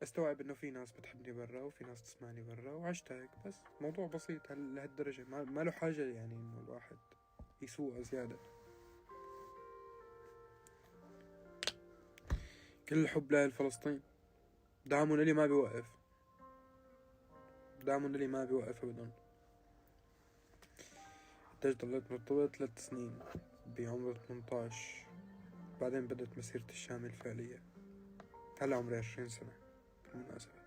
استوعب انه في ناس بتحبني برا وفي ناس تسمعني برا وعشت هيك. بس موضوع بسيط لهالدرجة، ما له حاجة يعني انه الواحد يسوق زيادة. كل الحب لأهل فلسطين، دعمهم إلي ما بيوقف، دعمهم إلي ما بيوقف أبدا. قديش ضليت مرتبط 3 سنين بعمر 18، بعدين بدأت مسيرتي الشاملة الفعلية. هلا عمري 20 سنة بالمناسبة.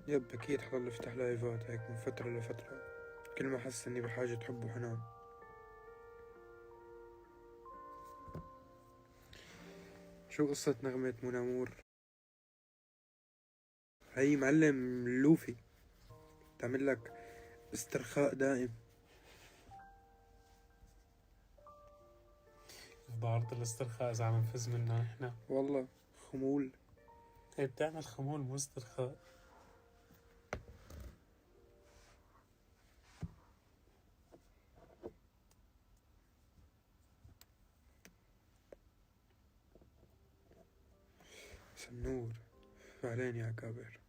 يب أكيد حضل أفتح لايفات هيك من فترة لفترة، كل ما أحس إني بحاجة حب وحنان. شو قصة نغمة منامور؟ هي معلم لوفي تعمل لك استرخاء دائم. بعرض الاسترخاء إذا عم نفز منها إحنا. والله خمول. هي بتعمل خمول مو استرخاء. سنور فعلين يا كابر،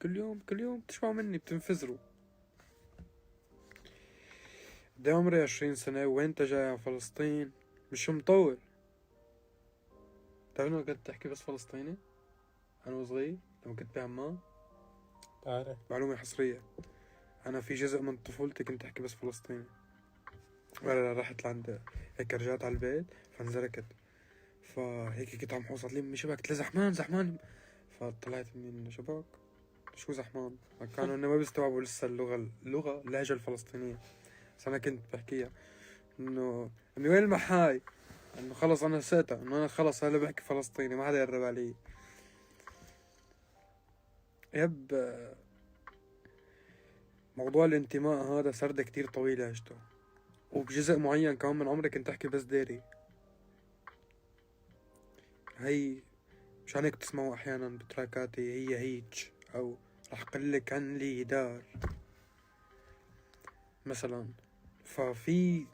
كل يوم بتشبعوا مني بتنفزروا. قدي عمري 20 سنة وين جاي على فلسطين؟ مش مطول. تعرف انه كنت تحكي بس فلسطيني انا وصغير لما كنت بعمان. بعرف. معلومة حصرية، انا في جزء من طفولتي كنت احكي بس فلسطيني. ولا رحت لعند هيك رجعت على البيت فانزركت، فهيك كنت عم حوصل لي من شبك قلت له زحمان زحمان، فطلعت من شبك شو زحمان. كانوا انه ما بيستوعبوا لسه اللهجة الفلسطينية، بس انا كنت بحكيها انه امي وين المحاي، انه خلص انا نسيتها انه انا خلص هلا بحكي فلسطيني ما حدا يقرب علي. يب موضوع الانتماء هذا سردة كتير طويلة عشته، وبجزء معين كمان من عمري كنت احكي بس ديري. هي مشان هيك تسمعوا احيانا بتراكاتي هي هيج، او رح قلك عن لي دار مثلا. ففي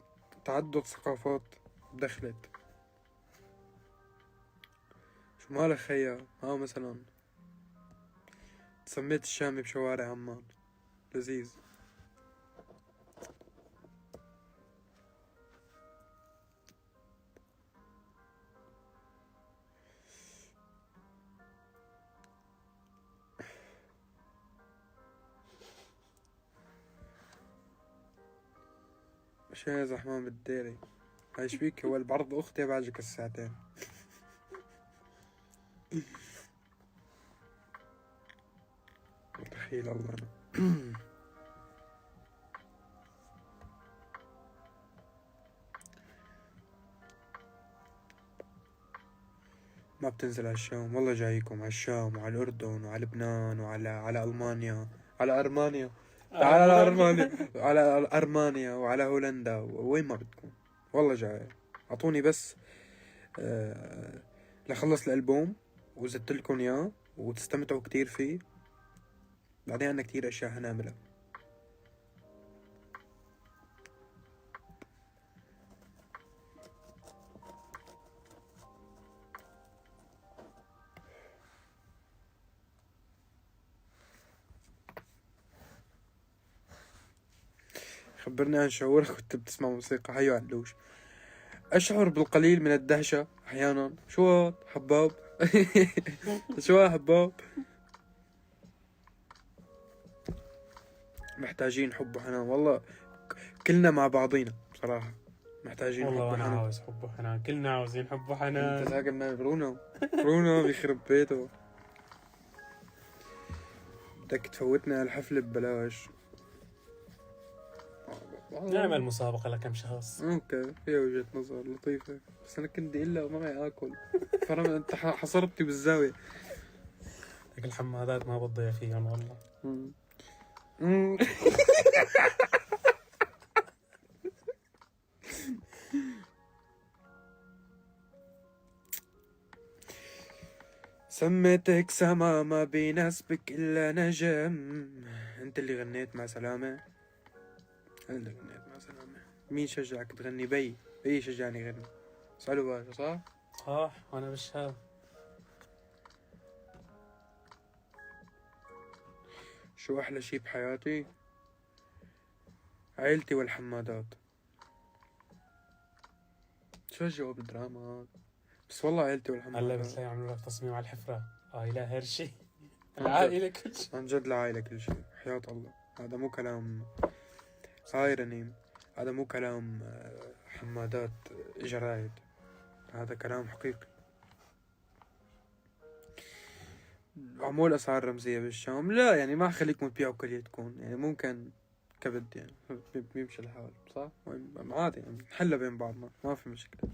تعدد ثقافات دخلت. شو مالك خيا؟ مثلا تسميت الشامي بشوارع عمان، لذيذ. مش يا زحمان بالديري، هاي شبيك هو بعرض اختي بعجك الساعتين. متخيل الله انا. ما بتنزل على الشام، والله جايكم على الشام وعلى الأردن وعلى لبنان وعلى ألمانيا، على أرمانيا، تعال على أرمانيا، على أرمانيا وعلى هولندا وين ما بدكم. والله جاي، أعطوني بس لخلص الألبوم وزدت لكم إياه وتستمتعوا كتير فيه. بعدين عنا كتير أشياء هنعملها. خبرني عن شعورك وانت بتسمع موسيقى حيو علوش. أشعر بالقليل من الدهشة أحيانا. شو حباب؟ شو حباب؟ محتاجين حب وحنان والله، كلنا مع بعضينا بصراحة محتاجين والله حب وأنا وحنان. عاوز حب وحنان، كلنا عاوزين حب انت وحنان. ساكن مع برونو بيخرب بيته. بدك تفوتنا على الحفلة ببلاش. نعمل مسابقة لكم شخص. اوكي هي وجهة نظر لطيفة، بس انا كنت الا وما معي اكل. فرم انت حصرتني بالزاوية. هيك الحمادات ما بتضيع فيهم والله. مم. سميتك سما ما بيناسبك إلا نجم. أنت اللي غنيت مع سلامة. أنا اللي غنيت مع سلامة. مين شجعك تغني؟ بي شجعني غني. اسألوا باشا صح؟ صح وانا بالشام. شو أحلى شي بحياتي؟ عيلتي والحمادات. شو الجواب الدراما هذا؟ بس والله عيلتي هلا والحمادات. بتلاقي عملوا لك تصميم على الحفرة. لا هرشي. العائلة كل شيء. عن جد العائلة كل شيء حياة الله. هذا مو كلام صايرني. هذا مو كلام حمادات جرايد. هذا كلام حقيقي. عمول أسعار رمزية بالشام؟ لا يعني ما خليكم تبيعوا كليتكم، يعني ممكن كبد يعني بيمشي الحال صح؟ عادي يعني نحلها بين بعضنا ما في مشكلة.